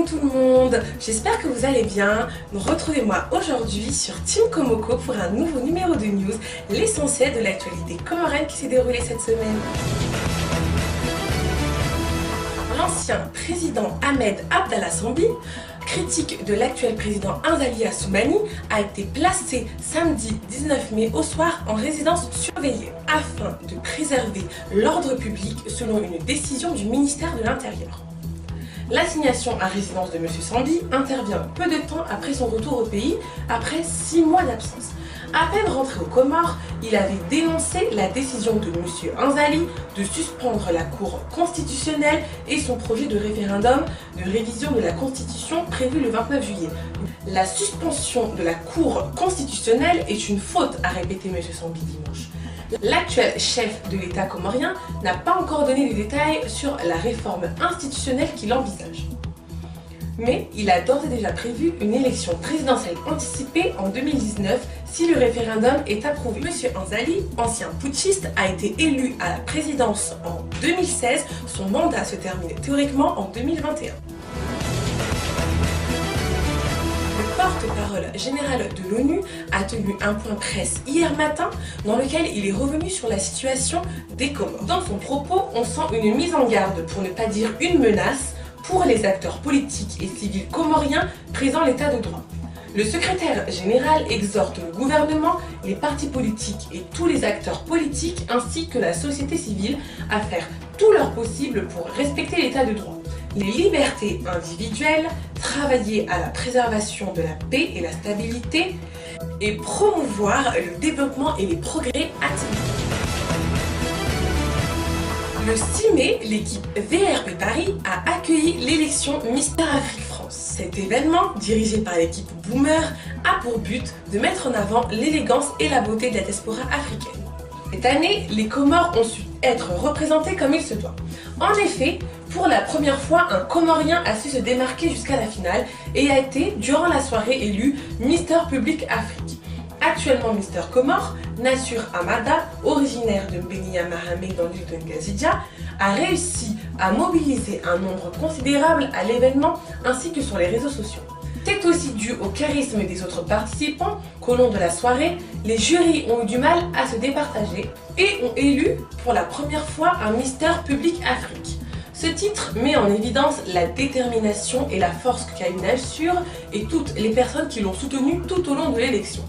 Coucou tout le monde, j'espère que vous allez bien. Retrouvez-moi aujourd'hui sur Team Komoko pour un nouveau numéro de news, l'essentiel de l'actualité comorienne qui s'est déroulée cette semaine. L'ancien président Ahmed Abdallah Sambi, critique de l'actuel président Inzali Assoumani, a été placé samedi 19 mai au soir en résidence surveillée afin de préserver l'ordre public selon une décision du ministère de l'Intérieur. L'assignation à résidence de M. Sambi intervient peu de temps après son retour au pays, après 6 mois d'absence. À peine rentré aux Comores, il avait dénoncé la décision de M. Inzali de suspendre la Cour constitutionnelle et son projet de référendum de révision de la Constitution prévu le 29 juillet. La suspension de la Cour constitutionnelle est une faute, a répété M. Sambi dimanche. L'actuel chef de l'État comorien n'a pas encore donné de détails sur la réforme institutionnelle qu'il envisage. Mais il a d'ores et déjà prévu une élection présidentielle anticipée en 2019 si le référendum est approuvé. M. Inzali, ancien putschiste, a été élu à la présidence en 2016. Son mandat se termine théoriquement en 2021. Le porte-parole général de l'ONU a tenu un point presse hier matin dans lequel il est revenu sur la situation des Comores. Dans son propos, on sent une mise en garde, pour ne pas dire une menace, pour les acteurs politiques et civils comoriens présents l'état de droit. Le secrétaire général exhorte le gouvernement, les partis politiques et tous les acteurs politiques ainsi que la société civile à faire tout leur possible pour respecter l'état de droit, les libertés individuelles, travailler à la préservation de la paix et la stabilité et promouvoir le développement et les progrès actifs. Le 6 mai, l'équipe VRP Paris a accueilli l'élection Mister Afrique France. Cet événement, dirigé par l'équipe Boomer, a pour but de mettre en avant l'élégance et la beauté de la diaspora africaine. Cette année, les Comores ont su être représentés comme il se doit. En effet, pour la première fois, un Comorien a su se démarquer jusqu'à la finale et a été, durant la soirée, élu Mister Public Afrique. Actuellement Mister Comore, Nassur Hamada, originaire de Mbenia Mahamé dans l'île de Ngazidja, a réussi à mobiliser un nombre considérable à l'événement ainsi que sur les réseaux sociaux. C'est aussi dû au charisme des autres participants qu'au long de la soirée, les jurys ont eu du mal à se départager et ont élu pour la première fois un Mister Public Afrique. Ce titre met en évidence la détermination et la force qu'a eu Nassur et toutes les personnes qui l'ont soutenu tout au long de l'élection.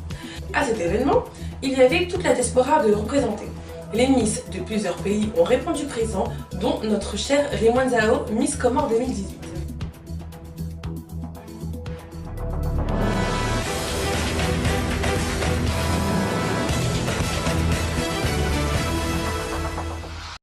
À cet événement, il y avait toute la diaspora de représenter. Les Miss de plusieurs pays ont répondu présent, dont notre chère Rimouane Zao, Miss Comore 2018.